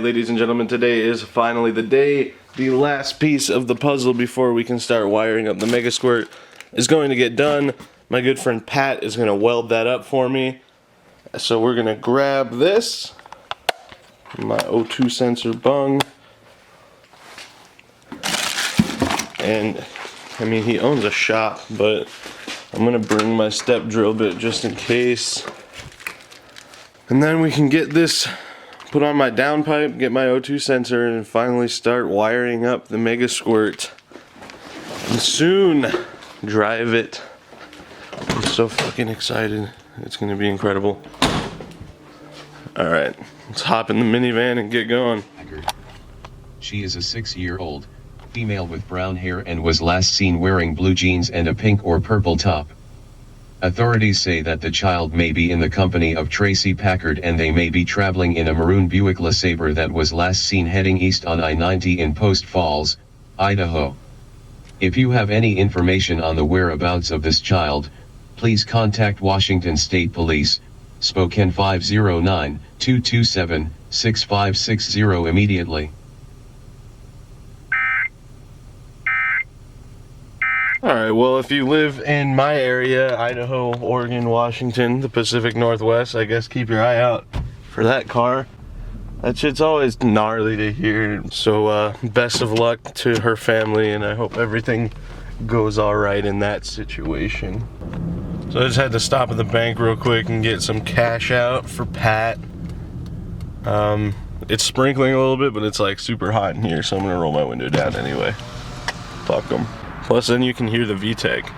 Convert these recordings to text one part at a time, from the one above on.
ladies and gentlemen, today is finally the day. The last piece of the puzzle before we can start wiring up the Megasquirt is going to get done. My good friend Pat is going to weld that up for me. So we're going to grab this, my O2 sensor bung, and I mean, he owns a shop, but I'm going to bring my step drill bit just in case. And then we can get this put on my downpipe, get my O2 sensor, and finally start wiring up the Megasquirt. And soon drive it. I'm so fucking excited. It's gonna be incredible. Alright, let's hop in the minivan and get going. She is a 6-year-old female with brown hair and was last seen wearing blue jeans and a pink or purple top. Authorities say that the child may be in the company of Tracy Packard and they may be traveling in a maroon Buick LeSabre that was last seen heading east on I-90 in Post Falls, Idaho. If you have any information on the whereabouts of this child, please contact Washington State Police, Spokane 509-227-6560 immediately. Alright, well, if you live in my area, Idaho, Oregon, Washington, the Pacific Northwest, I guess keep your eye out for that car. That shit's always gnarly to hear. So, best of luck to her family, and I hope everything goes alright in that situation. So I just had to stop at the bank real quick and get some cash out for Pat. It's sprinkling a little bit, but it's like super hot in here, so I'm gonna roll my window down anyway. Fuck them. Plus then you can hear the VTEC.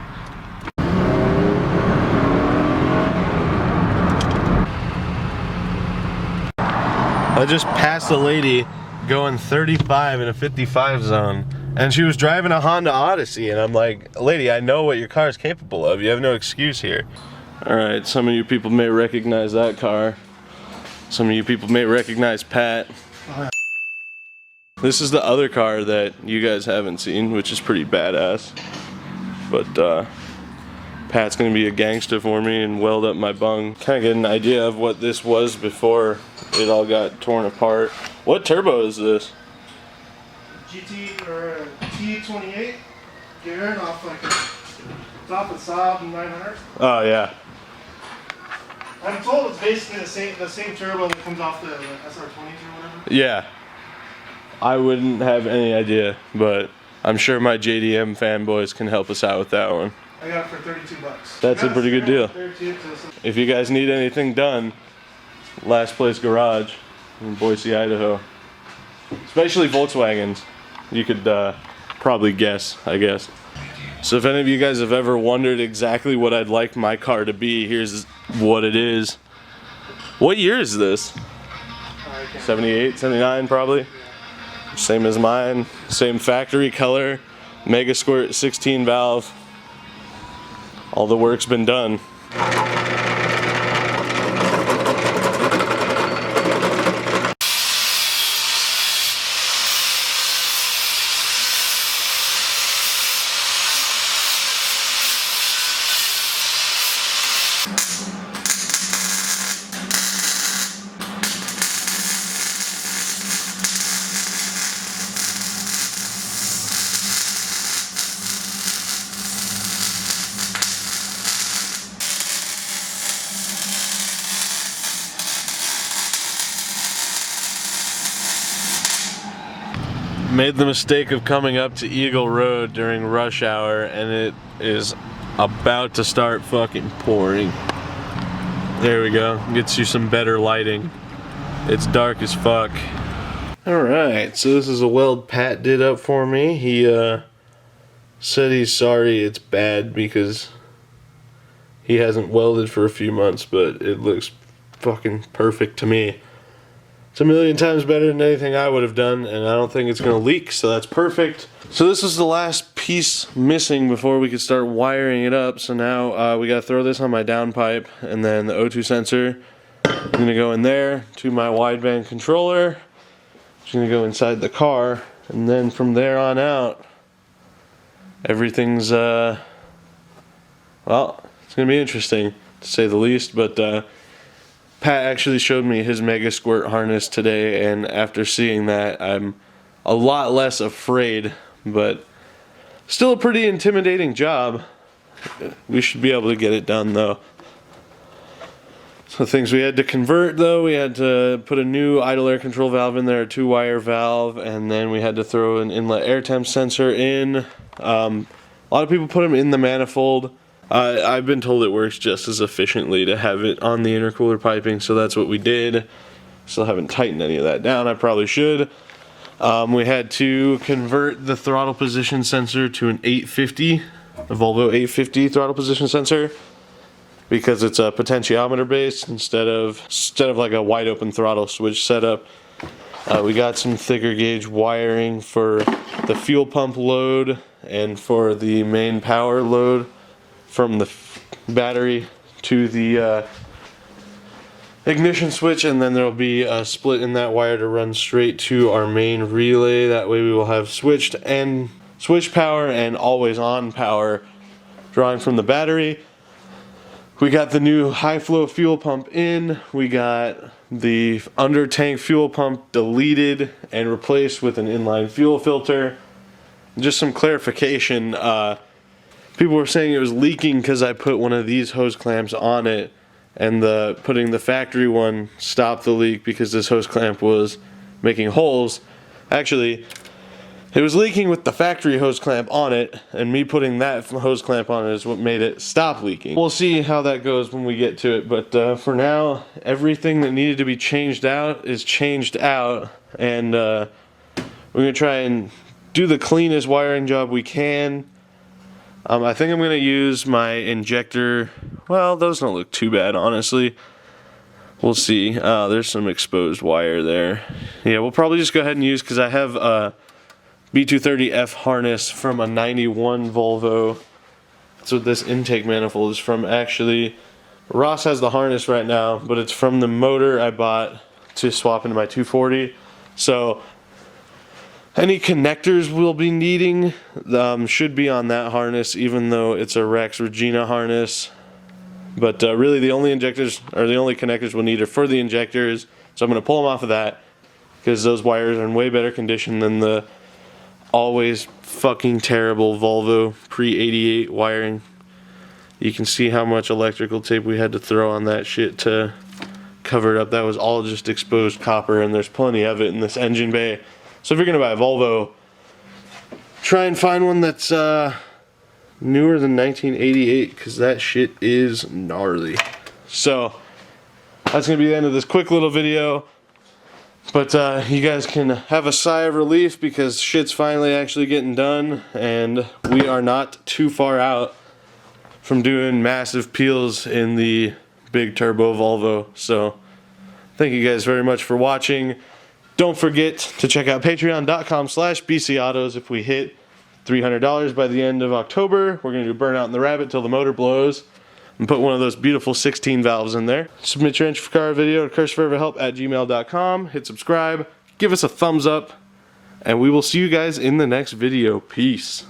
I just passed a lady going 35 in a 55 zone, and she was driving a Honda Odyssey, and I'm like, lady, I know what your car is capable of. You have no excuse here. Alright, some of you people may recognize that car. Some of you people may recognize Pat. This is the other car that you guys haven't seen, which is pretty badass. But Pat's gonna be a gangster for me and weld up my bung. Kind of get an idea of what this was before it all got torn apart. What turbo is this? GT or T28 gear off like a top of Saab 900. Oh yeah. I'm told it's basically the same turbo that comes off the SR20s or whatever. Yeah. I wouldn't have any idea, but I'm sure my JDM fanboys can help us out with that one. I got it for 32 bucks. That's a pretty good deal. If you guys need anything done, Last Place Garage in Boise, Idaho. Especially Volkswagens. You could probably guess, I guess. So if any of you guys have ever wondered exactly what I'd like my car to be, here's what it is. What year is this? 78, 79 probably? Same as mine, same factory color, Megasquirt 16 valve. All the work's been done. Made the mistake of coming up to Eagle Road during rush hour, and it is about to start fucking pouring. There we go. Gets you some better lighting. It's dark as fuck. Alright, so this is a weld Pat did up for me. He said he's sorry it's bad because he hasn't welded for a few months, but it looks fucking perfect to me. It's a million times better than anything I would have done, and I don't think it's going to leak, so that's perfect. So this is the last piece missing before we could start wiring it up. So now we got to throw this on my downpipe, and then the O2 sensor is going to go in there to my wideband controller. It's going to go inside the car, and then from there on out, everything's, well, it's going to be interesting, to say the least, but Pat actually showed me his Megasquirt harness today, and after seeing that, I'm a lot less afraid, but still a pretty intimidating job. We should be able to get it done though. So things we had to convert though, we had to put a new idle air control valve in there, a 2-wire valve, and then we had to throw an inlet air temp sensor in. A lot of people put them in the manifold. I've been told it works just as efficiently to have it on the intercooler piping, so that's what we did. Still haven't tightened any of that down, I probably should. We had to convert the throttle position sensor to an 850, a Volvo 850 throttle position sensor, because it's a potentiometer based instead of like a wide open throttle switch setup. We got some thicker gauge wiring for the fuel pump load and for the main power load from the battery to the ignition switch, and then there'll be a split in that wire to run straight to our main relay. That way we will have switch power and always on power drawing from the battery. We got the new high flow fuel pump in. We got the under tank fuel pump deleted and replaced with an inline fuel filter. Just some clarification, people were saying it was leaking because I put one of these hose clamps on it, and putting the factory one stopped the leak because this hose clamp was making holes. Actually, it was leaking with the factory hose clamp on it, and me putting that hose clamp on it is what made it stop leaking. We'll see how that goes when we get to it, but for now, everything that needed to be changed out is changed out, and we're going to try and do the cleanest wiring job we can. I think I'm going to use my injector. Well, those don't look too bad, honestly. We'll see. There's some exposed wire there. Yeah, we'll probably just go ahead and use, because I have a B230F harness from a 91 Volvo. That's what this intake manifold is from, actually. Ross has the harness right now, but it's from the motor I bought to swap into my 240. So any connectors we'll be needing should be on that harness, even though it's a Rex Regina harness. But really the only injectors, or the only connectors we'll need are for the injectors. So I'm going to pull them off of that, because those wires are in way better condition than the always fucking terrible Volvo pre-88 wiring. You can see how much electrical tape we had to throw on that shit to cover it up. That was all just exposed copper, and there's plenty of it in this engine bay. So if you're going to buy a Volvo, try and find one that's newer than 1988, because that shit is gnarly. So that's going to be the end of this quick little video. But you guys can have a sigh of relief, because shit's finally actually getting done, and we are not too far out from doing massive peels in the big turbo Volvo. So thank you guys very much for watching. Don't forget to check out patreon.com/bcautos. If we hit $300 by the end of October, we're going to do Burnout in the Rabbit till the motor blows, and put one of those beautiful 16 valves in there. Submit your entry for car video to cursefforeverhelp@gmail.com. Hit subscribe, give us a thumbs up, and we will see you guys in the next video. Peace.